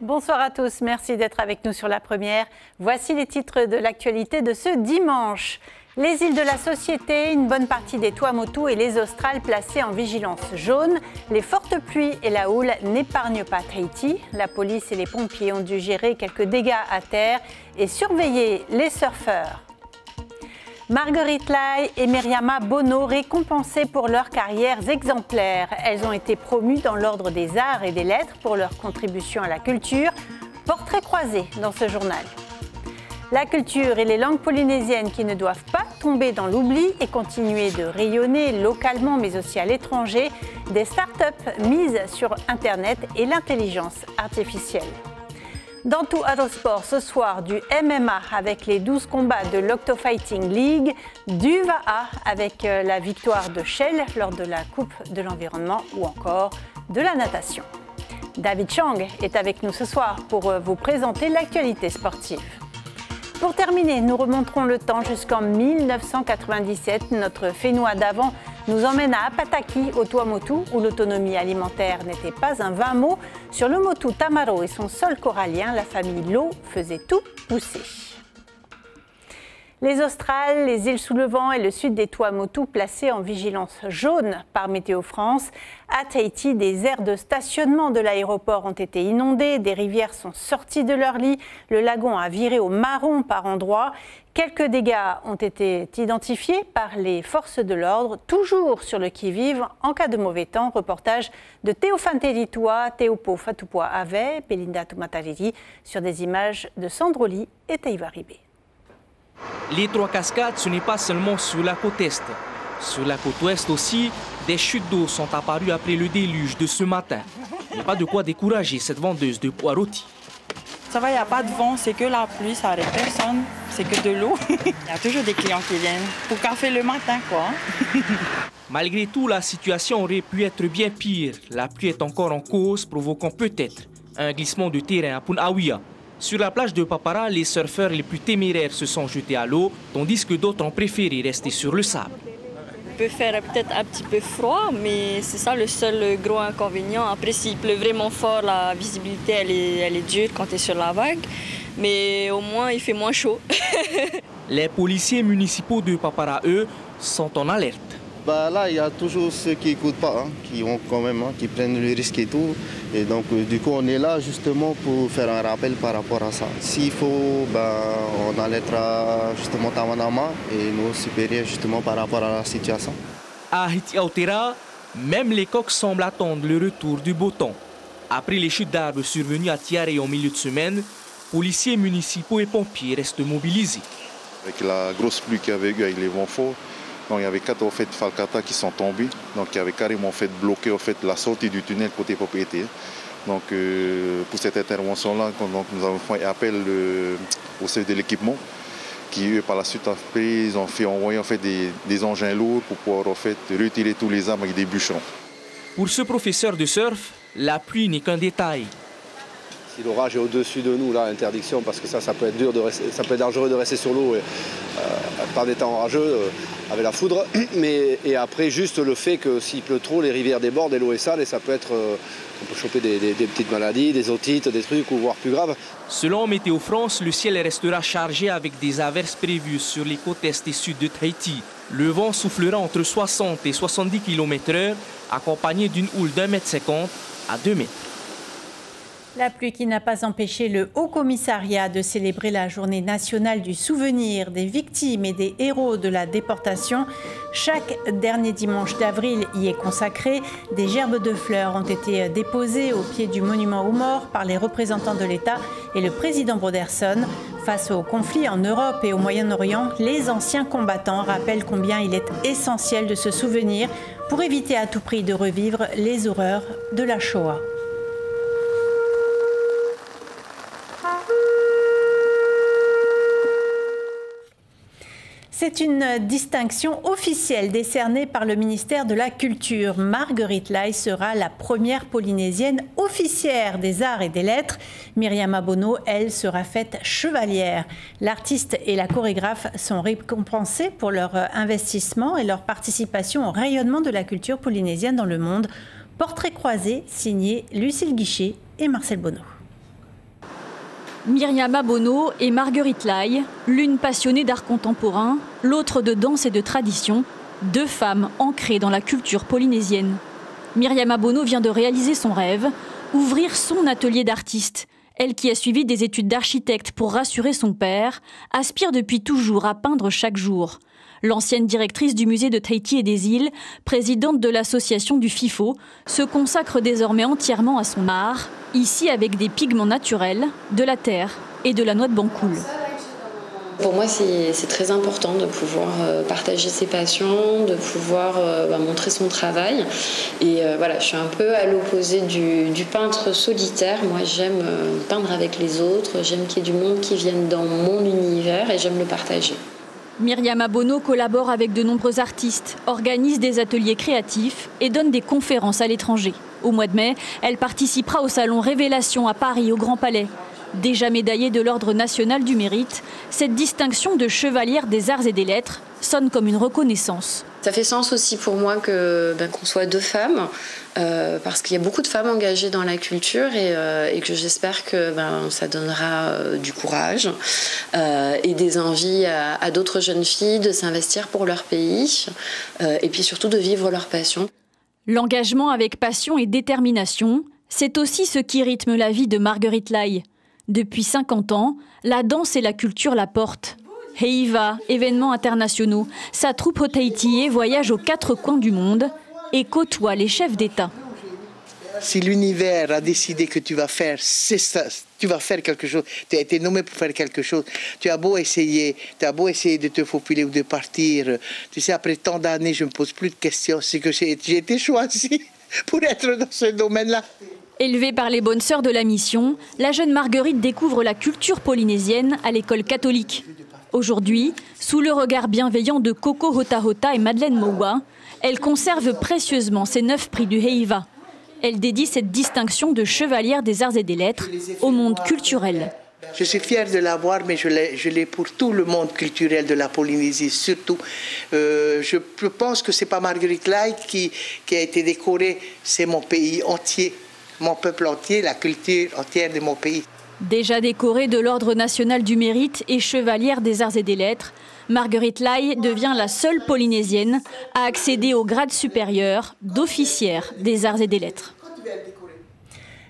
Bonsoir à tous, merci d'être avec nous sur La Première. Voici les titres de l'actualité de ce dimanche. Les îles de la Société, une bonne partie des Tuamotu et les Australes placées en vigilance jaune. Les fortes pluies et la houle n'épargnent pas Tahiti. La police et les pompiers ont dû gérer quelques dégâts à terre et surveiller les surfeurs. Marguerite Lai et Miriama Bono récompensées pour leurs carrières exemplaires. Elles ont été promues dans l'ordre des arts et des lettres pour leur contribution à la culture. Portrait croisé dans ce journal. La culture et les langues polynésiennes qui ne doivent pas tomber dans l'oubli et continuer de rayonner localement mais aussi à l'étranger. Des startups mises sur Internet et l'intelligence artificielle. Dans tout Arosport, ce soir, du MMA avec les 12 combats de l'Octofighting League, du VAA avec la victoire de Shell lors de la Coupe de l'Environnement ou encore de la natation. David Chang est avec nous ce soir pour vous présenter l'actualité sportive. Pour terminer, nous remonterons le temps jusqu'en 1997. Notre Fénois d'avant nous emmène à Apataki, au Tuamotu, où l'autonomie alimentaire n'était pas un vain mot. Sur le motu Tamaro et son sol corallien, la famille Lo faisait tout pousser. Les Australes, les îles sous le vent et le sud des Tuamotu placés en vigilance jaune par Météo France. À Tahiti, des aires de stationnement de l'aéroport ont été inondées, des rivières sont sorties de leur lit, le lagon a viré au marron par endroits. Quelques dégâts ont été identifiés par les forces de l'ordre, toujours sur le qui-vive en cas de mauvais temps. Reportage de Théophane Teritua, Teopo Fatupua Ave, Belinda Tumatariri sur des images de Sandroli et Teivaribé. Les Trois Cascades, ce n'est pas seulement sur la côte est. Sur la côte ouest aussi, des chutes d'eau sont apparues après le déluge de ce matin. Il n'y a pas de quoi décourager cette vendeuse de pois rôtis. Ça va, il n'y a pas de vent, c'est que la pluie, ça n'arrête personne, c'est que de l'eau. Il y a toujours des clients qui viennent pour café le matin, quoi. Malgré tout, la situation aurait pu être bien pire. La pluie est encore en cause, provoquant peut-être un glissement de terrain à Punawiya. Sur la plage de Papara, les surfeurs les plus téméraires se sont jetés à l'eau, tandis que d'autres ont préféré rester sur le sable. Il peut faire peut-être un petit peu froid, mais c'est ça le seul gros inconvénient. Après, s'il pleut vraiment fort, la visibilité elle est dure quand tu es sur la vague, mais au moins il fait moins chaud. Les policiers municipaux de Papara, eux, sont en alerte. Là, il y a toujours ceux qui n'écoutent pas, qui ont quand même, qui prennent le risque et tout. Et donc, du coup, on est là justement pour faire un rappel par rapport à ça. S'il faut, on alertera justement Tamanama et nos supérieurs justement par rapport à la situation. À Hitiautera, même les coqs semblent attendre le retour du beau temps. Après les chutes d'arbres survenues à Tiare en milieu de semaine, policiers municipaux et pompiers restent mobilisés. Avec la grosse pluie qu'il y avait eu avec les vents forts, donc, il y avait 4 falcata qui sont tombés, donc qui avaient carrément bloqué la sortie du tunnel côté propriété. Donc pour cette intervention-là, nous avons fait appel au service de l'équipement, qui par la suite ils ont envoyé des engins lourds pour pouvoir retirer tous les arbres avec des bûcherons. Pour ce professeur de surf, la pluie n'est qu'un détail. Si l'orage est au-dessus de nous, là, interdiction, parce que ça peut être dur ça peut être dangereux de rester sur l'eau par des temps orageux avec la foudre. Et après, juste le fait que s'il pleut trop, les rivières débordent et l'eau est sale et ça peut être, on peut choper des petites maladies, des otites, des trucs ou voire plus graves. Selon Météo France, le ciel restera chargé avec des averses prévues sur les côtes est et sud de Tahiti. Le vent soufflera entre 60 et 70 km/h, accompagné d'une houle d'1,50 m à 2 mètres. La pluie qui n'a pas empêché le Haut Commissariat de célébrer la journée nationale du souvenir des victimes et des héros de la déportation. Chaque dernier dimanche d'avril y est consacré. Des gerbes de fleurs ont été déposées au pied du monument aux morts par les représentants de l'État et le président Broderson. Face aux conflits en Europe et au Moyen-Orient, les anciens combattants rappellent combien il est essentiel de se souvenir pour éviter à tout prix de revivre les horreurs de la Shoah. C'est une distinction officielle décernée par le ministère de la Culture. Marguerite Lai sera la première Polynésienne officière des arts et des lettres. Miriama Bono, elle, sera faite chevalière. L'artiste et la chorégraphe sont récompensés pour leur investissement et leur participation au rayonnement de la culture polynésienne dans le monde. Portrait croisé signé Lucille Guichet et Marcel Bonneau. Myriama Bono et Marguerite Lai, l'une passionnée d'art contemporain, l'autre de danse et de tradition, deux femmes ancrées dans la culture polynésienne. Myriama Bono vient de réaliser son rêve, ouvrir son atelier d'artiste. Elle qui a suivi des études d'architecte pour rassurer son père, aspire depuis toujours à peindre chaque jour. L'ancienne directrice du musée de Tahiti et des îles, présidente de l'association du FIFO, se consacre désormais entièrement à son art, ici avec des pigments naturels, de la terre et de la noix de bancoule. Pour moi, c'est très important de pouvoir partager ses passions, de pouvoir montrer son travail. Et voilà, je suis un peu à l'opposé du peintre solitaire. Moi, j'aime peindre avec les autres, j'aime qu'il y ait du monde qui vienne dans mon univers et j'aime le partager. Myriama Bono collabore avec de nombreux artistes, organise des ateliers créatifs et donne des conférences à l'étranger. Au mois de mai, elle participera au salon Révélation à Paris, au Grand Palais. Déjà médaillée de l'Ordre national du mérite, cette distinction de chevalière des arts et des lettres sonne comme une reconnaissance. Ça fait sens aussi pour moi qu'on soit deux femmes, parce qu'il y a beaucoup de femmes engagées dans la culture et que j'espère que ça donnera du courage et des envies à d'autres jeunes filles de s'investir pour leur pays et puis surtout de vivre leur passion. L'engagement avec passion et détermination, c'est aussi ce qui rythme la vie de Marguerite Lai. Depuis 50 ans, la danse et la culture la portent. Heiva, événements internationaux, sa troupe au Tahiti voyage aux quatre coins du monde et côtoie les chefs d'État. Si l'univers a décidé que tu vas faire, c'est ça, tu vas faire quelque chose, tu as été nommé pour faire quelque chose, tu as beau essayer de te faufiler ou de partir, tu sais, après tant d'années, je ne me pose plus de questions, c'est que j'ai été choisi pour être dans ce domaine-là. Élevée par les bonnes sœurs de la mission, la jeune Marguerite découvre la culture polynésienne à l'école catholique. Aujourd'hui, sous le regard bienveillant de Coco Hota Hota et Madeleine Moua, elle conserve précieusement ses 9 prix du Heiva. Elle dédie cette distinction de chevalière des arts et des lettres au monde culturel. Je suis fière de l'avoir, mais je l'ai pour tout le monde culturel de la Polynésie, surtout. Je pense que ce n'est pas Marguerite Lai qui a été décorée, c'est mon pays entier, mon peuple entier, la culture entière de mon pays. Déjà décorée de l'Ordre national du mérite et chevalière des arts et des lettres, Marguerite Lai devient la seule Polynésienne à accéder au grade supérieur d'officière des arts et des lettres.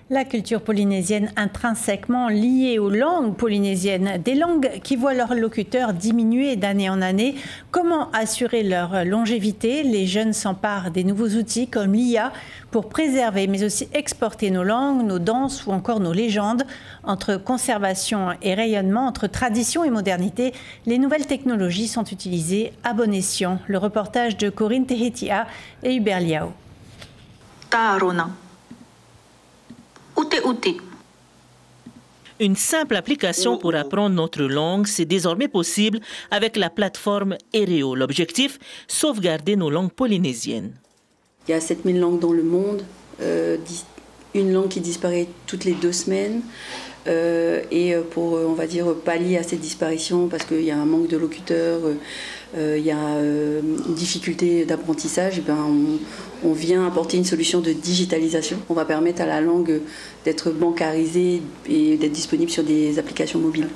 La culture polynésienne intrinsèquement liée aux langues polynésiennes, des langues qui voient leurs locuteurs diminuer d'année en année. Comment assurer leur longévité? Les jeunes s'emparent des nouveaux outils comme l'IA pour préserver mais aussi exporter nos langues, nos danses ou encore nos légendes. Entre conservation et rayonnement, entre tradition et modernité, les nouvelles technologies sont utilisées à bon escient. Le reportage de Corinne Tehetia et Hubert Liao. Taarona. Une simple application pour apprendre notre langue, c'est désormais possible avec la plateforme Ereo. L'objectif, sauvegarder nos langues polynésiennes. Il y a 7000 langues dans le monde, une langue qui disparaît toutes les 2 semaines. Et pour, on va dire, pallier à cette disparition, parce qu'il y a un manque de locuteurs, il y a une difficulté d'apprentissage, on vient apporter une solution de digitalisation. On va permettre à la langue d'être bancarisée et d'être disponible sur des applications mobiles.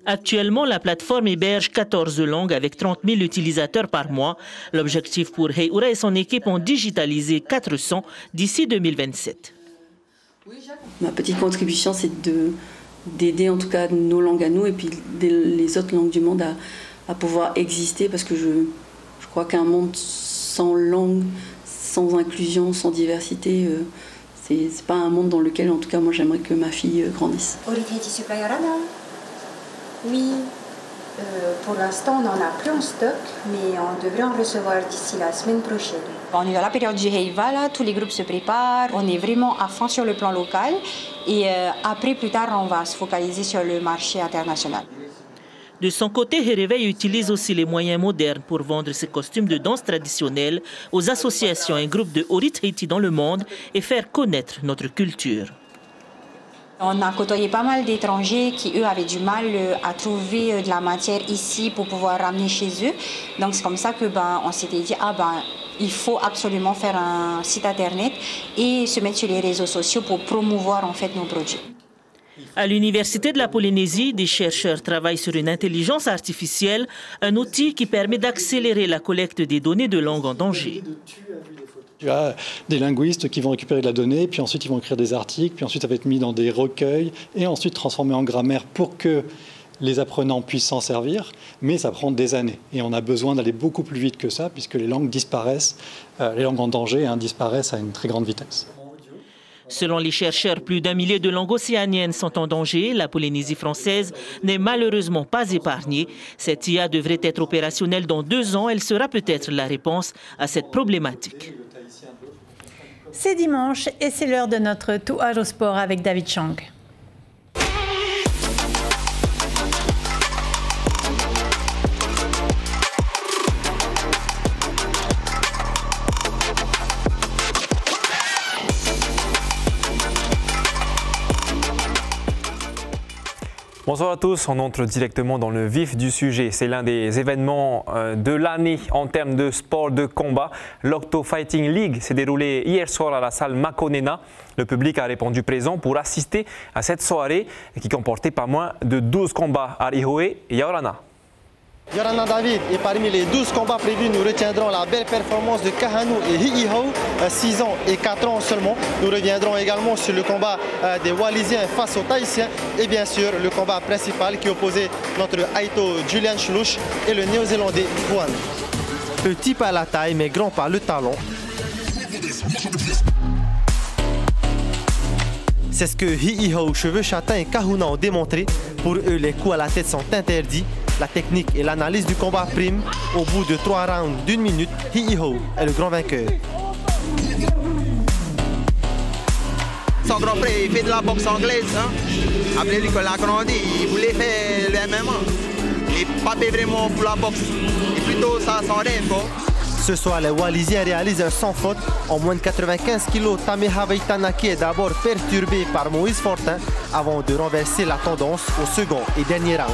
Actuellement, la plateforme héberge 14 langues avec 30 000 utilisateurs par mois. L'objectif pour Heiura et son équipe ont digitalisé 400 d'ici 2027. Ma petite contribution, c'est d'aider en tout cas nos langues à nous et puis les autres langues du monde à pouvoir exister, parce que je crois qu'un monde sans langue, sans inclusion, sans diversité, c'est pas un monde dans lequel, en tout cas, moi j'aimerais que ma fille grandisse. Oui, pour l'instant on n'en a plus en stock, mais on devrait en recevoir d'ici la semaine prochaine. On est dans la période du Heiva, là, tous les groupes se préparent, on est vraiment à fond sur le plan local et après, plus tard, on va se focaliser sur le marché international. De son côté, Hereveil utilise aussi les moyens modernes pour vendre ses costumes de danse traditionnels aux associations et groupes de Ori Tahiti dans le monde et faire connaître notre culture. On a côtoyé pas mal d'étrangers qui, eux, avaient du mal à trouver de la matière ici pour pouvoir ramener chez eux. Donc, c'est comme ça que on s'était dit, il faut absolument faire un site internet et se mettre sur les réseaux sociaux pour promouvoir en fait nos produits. À l'Université de la Polynésie, des chercheurs travaillent sur une intelligence artificielle, un outil qui permet d'accélérer la collecte des données de langue en danger. Tu as des linguistes qui vont récupérer de la donnée, puis ensuite ils vont écrire des articles, puis ensuite ça va être mis dans des recueils et ensuite transformé en grammaire pour que les apprenants puissent s'en servir, mais ça prend des années. Et on a besoin d'aller beaucoup plus vite que ça, puisque les langues disparaissent, les langues en danger disparaissent à une très grande vitesse. Selon les chercheurs, plus d'1 millier de langues océaniennes sont en danger. La Polynésie française n'est malheureusement pas épargnée. Cette IA devrait être opérationnelle dans 2 ans. Elle sera peut-être la réponse à cette problématique. C'est dimanche et c'est l'heure de notre Touar au sport avec David Chang. Bonsoir à tous, on entre directement dans le vif du sujet. C'est l'un des événements de l'année en termes de sport de combat. L'Octo Fighting League s'est déroulé hier soir à la salle Makonena. Le public a répondu présent pour assister à cette soirée qui comportait pas moins de 12 combats à Ihoe et Yaorana. Yorana David, et parmi les 12 combats prévus, nous retiendrons la belle performance de Kahanu et Hiihau, 6 ans et 4 ans seulement. Nous reviendrons également sur le combat des Wallisiens face aux Tahitiens et bien sûr le combat principal qui opposait notre Aito Julian Schluch et le Néo-Zélandais Juan. Petit par la taille mais grand par le talent. C'est ce que Hiihau, cheveux châtains et Kahuna ont démontré. Pour eux, les coups à la tête sont interdits. La technique et l'analyse du combat priment. Au bout de 3 rounds d'1 minute, Hiihau est le grand vainqueur. Son grand frère, il fait de la boxe anglaise. Après lui, quand il a grandi, il voulait faire le MMA. Il n'est pas vraiment pour la boxe. Et plutôt ça, son rêve. Ce soir, les Wallisiens réalisent un sans faute. En moins de 95 kg, Tameha Vaitanaki est d'abord perturbé par Moïse Fortin avant de renverser la tendance au second et dernier round.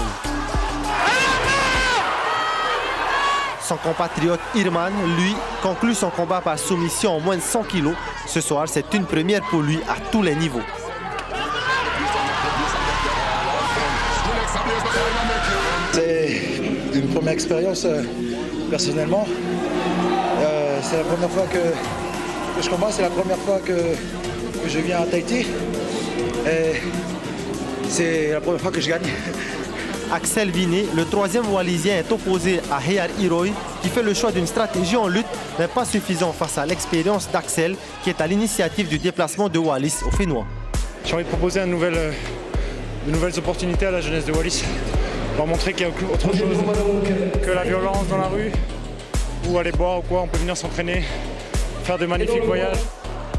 Son compatriote Irman, lui, conclut son combat par soumission en moins de 100 kg. Ce soir, c'est une première pour lui à tous les niveaux. C'est une première expérience personnellement. C'est la première fois que je combats, c'est la première fois que je viens à Tahiti. Et c'est la première fois que je gagne. Axel Vinet, le 3e Wallisien, est opposé à Heyar Hiroi, qui fait le choix d'une stratégie en lutte, mais pas suffisant face à l'expérience d'Axel, qui est à l'initiative du déplacement de Wallis au Fénois. J'ai envie de proposer de nouvelles opportunités à la jeunesse de Wallis, leur montrer qu'il y a autre chose que la violence dans la rue, ou aller boire ou quoi, on peut venir s'entraîner, faire de magnifiques voyages.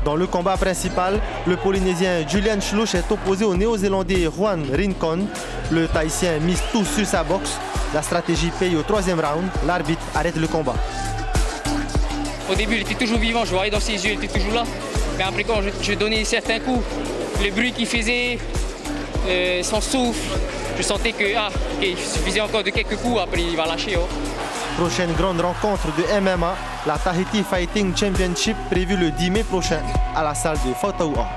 Dans le combat principal, le Polynésien Julian Schluch est opposé au Néo-Zélandais Juan Rincon. Le Tahitien mise tout sur sa boxe. La stratégie paye au 3e round. L'arbitre arrête le combat. Au début, il était toujours vivant, je voyais dans ses yeux, il était toujours là. Mais après, quand je donnais certains coups, le bruit qu'il faisait, son souffle, je sentais qu'il suffisait encore de quelques coups, après il va lâcher. Oh. Prochaine grande rencontre de MMA, la Tahiti Fighting Championship prévue le 10 mai prochain à la salle de Fautaua.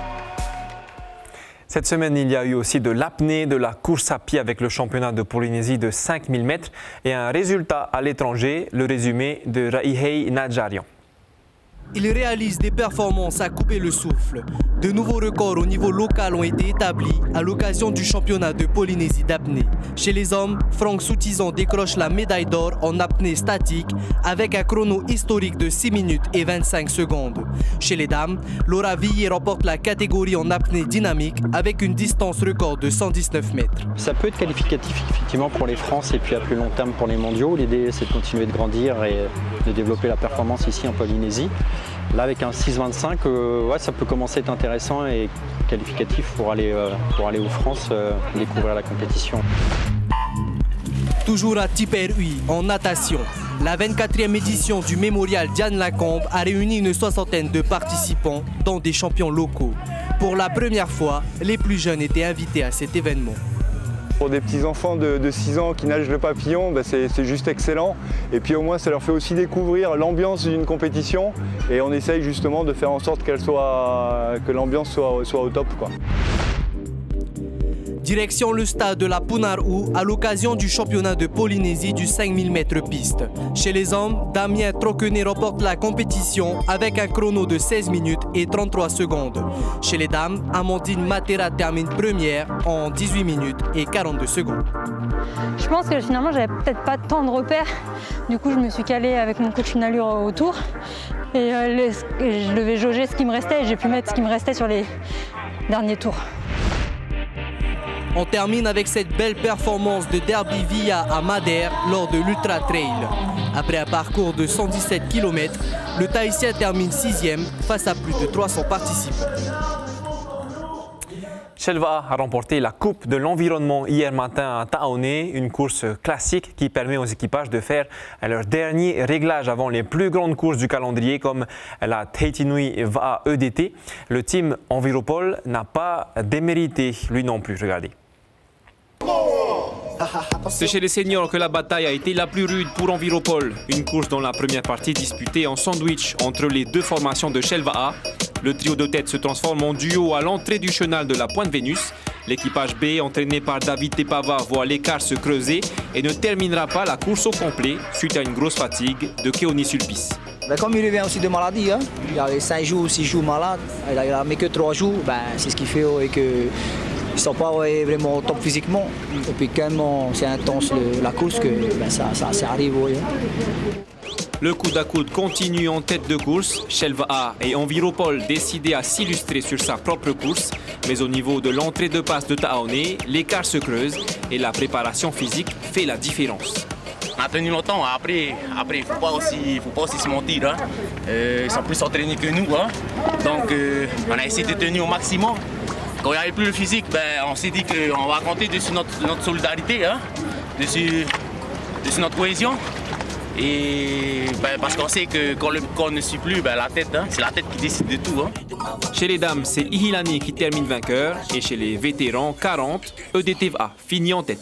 Cette semaine, il y a eu aussi de l'apnée, de la course à pied avec le championnat de Polynésie de 5000 mètres et un résultat à l'étranger, le résumé de Raihei Nadjarian. Il réalise des performances à couper le souffle. De nouveaux records au niveau local ont été établis à l'occasion du championnat de Polynésie d'apnée. Chez les hommes, Franck Soutizan décroche la médaille d'or en apnée statique avec un chrono historique de 6 minutes et 25 secondes. Chez les dames, Laura Villiers remporte la catégorie en apnée dynamique avec une distance record de 119 mètres. Ça peut être qualificatif effectivement pour les France et puis à plus long terme pour les mondiaux. L'idée c'est de continuer de grandir et de développer la performance ici en Polynésie. Là, avec un 6,25, ouais, ça peut commencer à être intéressant et qualificatif pour aller aux France découvrir la compétition. Toujours à Tiperui, en natation, la 24e édition du mémorial Diane Lacombe a réuni une 60aine de participants, dont des champions locaux. Pour la première fois, les plus jeunes étaient invités à cet événement. Pour des petits enfants de 6 ans qui nagent le papillon, c'est juste excellent. Et puis au moins ça leur fait aussi découvrir l'ambiance d'une compétition. Et on essaye justement de faire en sorte que l'ambiance soit au top, quoi. Direction le stade de la Punarou à l'occasion du championnat de Polynésie du 5000 mètres piste. Chez les hommes, Damien Troquenet remporte la compétition avec un chrono de 16 minutes et 33 secondes. Chez les dames, Amandine Matera termine première en 18 minutes et 42 secondes. Je pense que finalement, j'avais peut-être pas tant de repères. Du coup, je me suis calée avec mon coach une allure autour. Et je devais jauger ce qui me restait et j'ai pu mettre ce qui me restait sur les derniers tours. On termine avec cette belle performance de Derby Via à Madère lors de l'Ultra Trail. Après un parcours de 117 km, le Tahitien termine 6e face à plus de 300 participants. Shelva a remporté la Coupe de l'environnement hier matin à Taoné, une course classique qui permet aux équipages de faire leur dernier réglage avant les plus grandes courses du calendrier comme la Tahiti Nui Va'a EDT. Le team Enviropol n'a pas démérité, lui non plus. Regardez. C'est chez les seniors que la bataille a été la plus rude pour Enviropol. Une course dans la première partie disputée en sandwich entre les deux formations de Shelva'a. Le trio de tête se transforme en duo à l'entrée du chenal de la Pointe Vénus. L'équipage B, entraîné par David Tepava, voit l'écart se creuser et ne terminera pas la course au complet suite à une grosse fatigue de Keoni Sulpice. Comme il revient aussi de maladie, hein, il avait 5 jours, 6 jours malade, il a mis que 3 jours, c'est ce qui fait qu'ils ne sont pas vraiment au top physiquement. Et puis quand c'est intense la course, que ça arrive. Oui. Le coude à coude continue en tête de course. Shelva'a et Enviropol décidés à s'illustrer sur sa propre course. Mais au niveau de l'entrée de passe de Taoné, l'écart se creuse et la préparation physique fait la différence. On a tenu longtemps, après il ne faut pas aussi se mentir. Hein. Ils sont plus entraînés que nous. Hein. Donc on a essayé de tenir au maximum. Quand il n'y avait plus le physique, on s'est dit qu'on va compter dessus notre solidarité, hein, dessus notre cohésion. Et parce qu'on sait que quand le corps ne suit plus, la tête, hein, c'est la tête qui décide de tout. Hein. Chez les dames, c'est Ihilani qui termine vainqueur. Et chez les vétérans, 40, EDTVA finit en tête.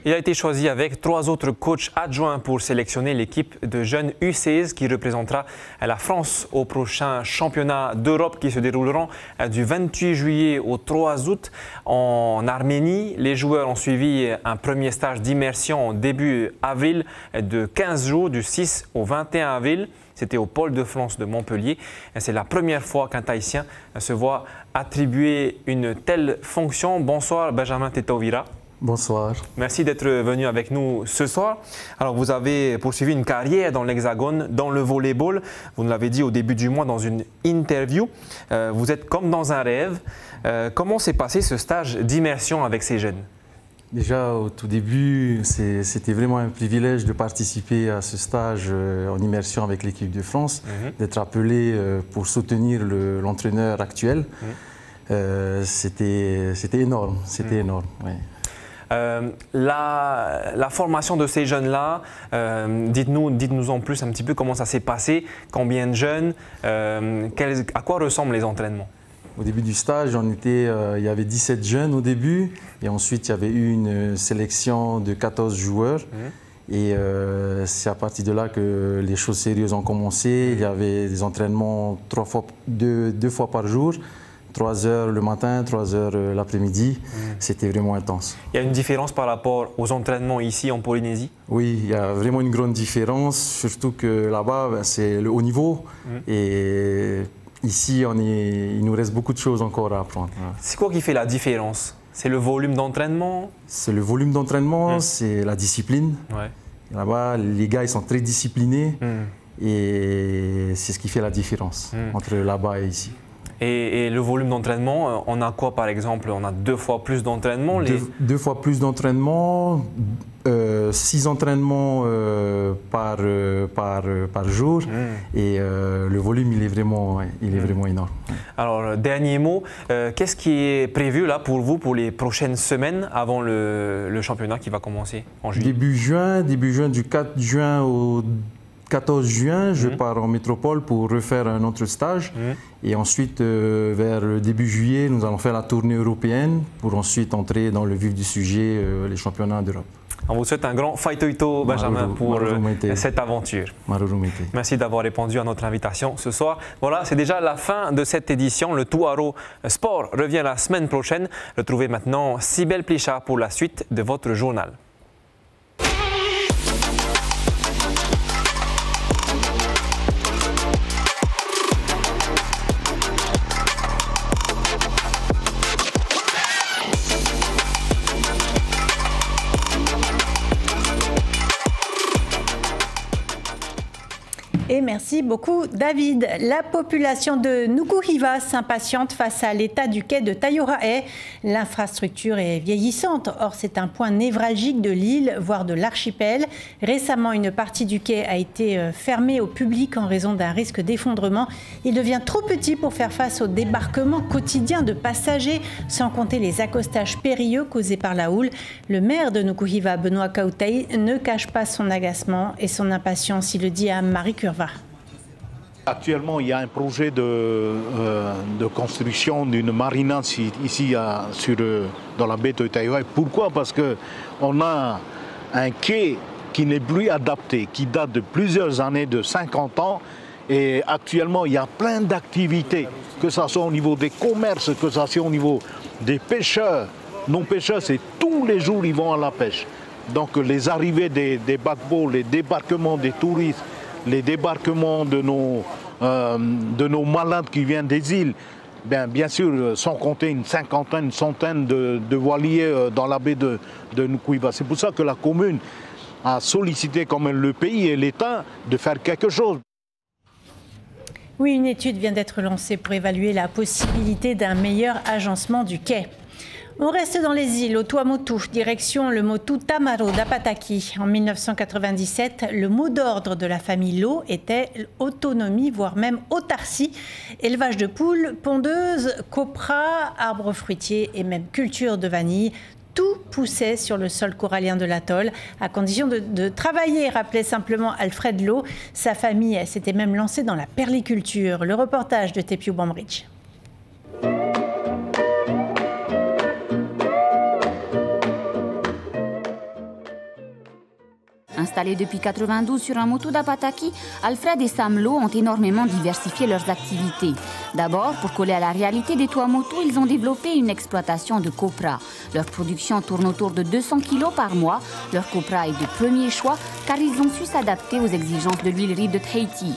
Il a été choisi avec 3 autres coachs adjoints pour sélectionner l'équipe de jeunes U16 qui représentera la France au prochain championnat d'Europe qui se dérouleront du 28 juillet au 3 août en Arménie. Les joueurs ont suivi un premier stage d'immersion en début avril de 15 jours du 6 au 21 avril. C'était au Pôle de France de Montpellier. C'est la première fois qu'un Tahitien se voit attribuer une telle fonction. Bonsoir Benjamin Tetovira. Bonsoir. Merci d'être venu avec nous ce soir. Alors, vous avez poursuivi une carrière dans l'Hexagone, dans le volleyball. Vous nous l'avez dit au début du mois dans une interview. Vous êtes comme dans un rêve. Comment s'est passé ce stage d'immersion avec ces jeunes? Déjà, au tout début, c'était vraiment un privilège de participer à ce stage en immersion avec l'équipe de France, d'être appelé pour soutenir l'entraîneur actuel. C'était énorme, énorme. Ouais. La formation de ces jeunes-là, dites-nous en plus un petit peu comment ça s'est passé, combien de jeunes, à quoi ressemblent les entraînements? Au début du stage, il y avait 17 jeunes au début et ensuite il y avait eu une sélection de 14 joueurs. Et c'est à partir de là que les choses sérieuses ont commencé. Il y avait des entraînements deux fois par jour. 3 heures le matin, 3 heures l'après-midi. C'était vraiment intense. Il y a une différence par rapport aux entraînements ici en Polynésie? Oui, il y a vraiment une grande différence, surtout que là-bas, c'est le haut niveau. Et ici, il nous reste beaucoup de choses encore à apprendre. C'est quoi qui fait la différence? C'est le volume d'entraînement? C'est le volume d'entraînement, c'est la discipline. Ouais. Là-bas, les gars, ils sont très disciplinés. Et c'est ce qui fait la différence entre là-bas et ici. Et le volume d'entraînement, on a quoi par exemple? On a 2 fois plus d'entraînement? 2 fois plus d'entraînement, 6 entraînements par jour. Et le volume, il est vraiment énorme. Alors, dernier mot, qu'est-ce qui est prévu là pour vous pour les prochaines semaines avant le championnat qui va commencer en juillet? Début juin, du 4 juin au 14 juin, je pars en métropole pour refaire un autre stage. Et ensuite, vers le début juillet, nous allons faire la tournée européenne pour ensuite entrer dans le vif du sujet, les championnats d'Europe. On vous souhaite un grand faitoito, Benjamin, pour cette aventure. Merci d'avoir répondu à notre invitation ce soir. Voilà, c'est déjà la fin de cette édition. Le Tuaro Sport revient la semaine prochaine. Retrouvez maintenant Sibel Plicha pour la suite de votre journal. Et merci beaucoup David. La population de Nukuhiva s'impatiente face à l'état du quai de Taiorae. L'infrastructure est vieillissante, or c'est un point névralgique de l'île, voire de l'archipel. Récemment, une partie du quai a été fermée au public en raison d'un risque d'effondrement. Il devient trop petit pour faire face au débarquement quotidien de passagers, sans compter les accostages périlleux causés par la houle. Le maire de Nukuhiva, Benoît Kautaï, ne cache pas son agacement et son impatience. Il le dit à Marie Curva. Actuellement, il y a un projet de construction d'une marina ici dans la baie de Taiorae. Pourquoi? Parce qu'on a un quai qui n'est plus adapté, qui date de plusieurs années, de 50 ans. Et actuellement, il y a plein d'activités, que ce soit au niveau des commerces, que ce soit au niveau des pêcheurs. Non-pêcheurs, c'est tous les jours, ils vont à la pêche. Donc les arrivées des paquebots, les débarquements des touristes, les débarquements de nos malades qui viennent des îles, bien sûr, sans compter une centaine de voiliers dans la baie de Nukuhiva. C'est pour ça que la commune a sollicité comme le pays et l'État de faire quelque chose. Oui, une étude vient d'être lancée pour évaluer la possibilité d'un meilleur agencement du quai. On reste dans les îles, au Tuamotu, direction le motu Tamaro d'Apataki. En 1997, le mot d'ordre de la famille Lo était autonomie, voire même autarcie. Élevage de poules, pondeuses, copras, arbres fruitiers et même culture de vanille. Tout poussait sur le sol corallien de l'atoll, à condition de travailler, rappelait simplement Alfred Lo. Sa famille s'était même lancée dans la perliculture. Le reportage de Tepiu Bambridge. Installés depuis 1992 sur un motu d'Apataki, Alfred et Sam Lo ont énormément diversifié leurs activités. D'abord, pour coller à la réalité des Tuamotu, ils ont développé une exploitation de copra. Leur production tourne autour de 200 kg par mois. Leur copra est de premier choix car ils ont su s'adapter aux exigences de l'huilerie de Tahiti.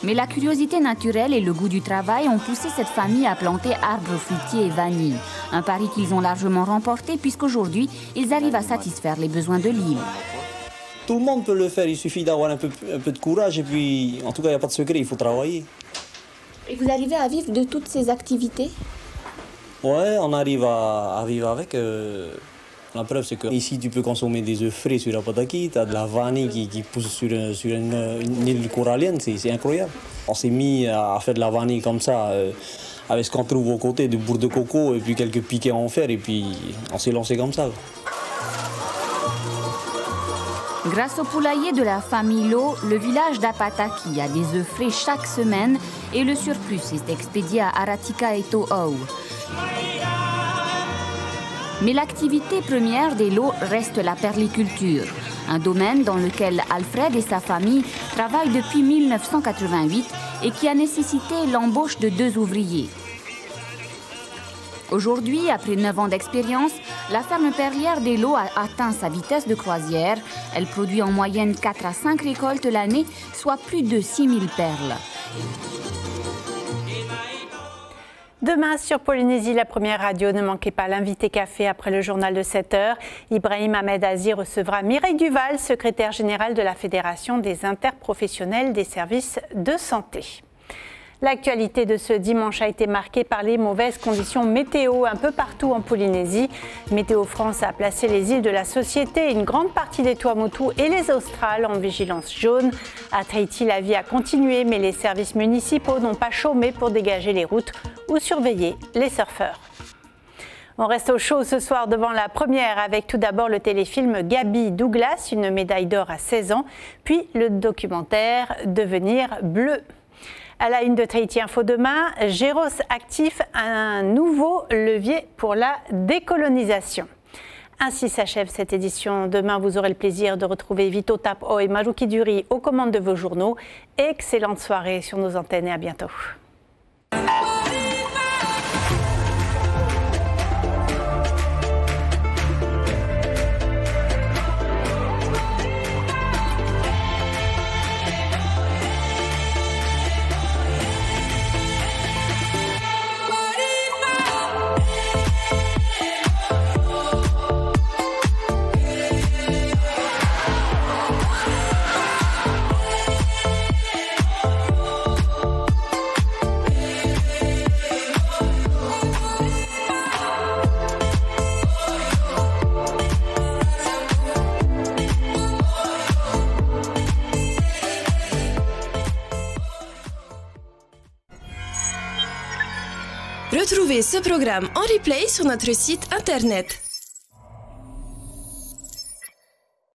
Mais la curiosité naturelle et le goût du travail ont poussé cette famille à planter arbres fruitiers et vanille. Un pari qu'ils ont largement remporté puisqu'aujourd'hui, ils arrivent à satisfaire les besoins de l'île. Tout le monde peut le faire, il suffit d'avoir un peu de courage et puis, en tout cas, il n'y a pas de secret, il faut travailler. Et vous arrivez à vivre de toutes ces activités? Ouais, on arrive à vivre avec. La preuve, c'est qu'ici, tu peux consommer des œufs frais sur Apataki, tu as de la vanille qui pousse sur une île corallienne, c'est incroyable. On s'est mis à faire de la vanille comme ça, avec ce qu'on trouve aux côtés, du bourre de coco et puis quelques piquets en fer, et puis on s'est lancé comme ça. Grâce au poulailler de la famille Lo, le village d'Apataki a des œufs frais chaque semaine et le surplus est expédié à Aratika et To'au. Mais l'activité première des Lo reste la perliculture, un domaine dans lequel Alfred et sa famille travaillent depuis 1988 et qui a nécessité l'embauche de 2 ouvriers. Aujourd'hui, après 9 ans d'expérience, la ferme perlière des Lo a atteint sa vitesse de croisière. Elle produit en moyenne 4 à 5 récoltes l'année, soit plus de 6000 perles. Demain sur Polynésie, la première radio, ne manquez pas l'invité café après le journal de 7h. Ibrahim Ahmed Aziz recevra Mireille Duval, secrétaire générale de la Fédération des interprofessionnels des services de santé. L'actualité de ce dimanche a été marquée par les mauvaises conditions météo un peu partout en Polynésie. Météo France a placé les îles de la Société et une grande partie des Tuamotu et les Australes en vigilance jaune. À Tahiti, la vie a continué, mais les services municipaux n'ont pas chômé pour dégager les routes ou surveiller les surfeurs. On reste au chaud ce soir devant la première avec tout d'abord le téléfilm Gaby Douglas, une médaille d'or à 16 ans, puis le documentaire Devenir bleu. À la une de Tahiti Info demain, Géros actif un nouveau levier pour la décolonisation. Ainsi s'achève cette édition. Demain, vous aurez le plaisir de retrouver Vito Tapho et Marouki Duri aux commandes de vos journaux. Excellente soirée sur nos antennes et à bientôt. Retrouvez ce programme en replay sur notre site internet.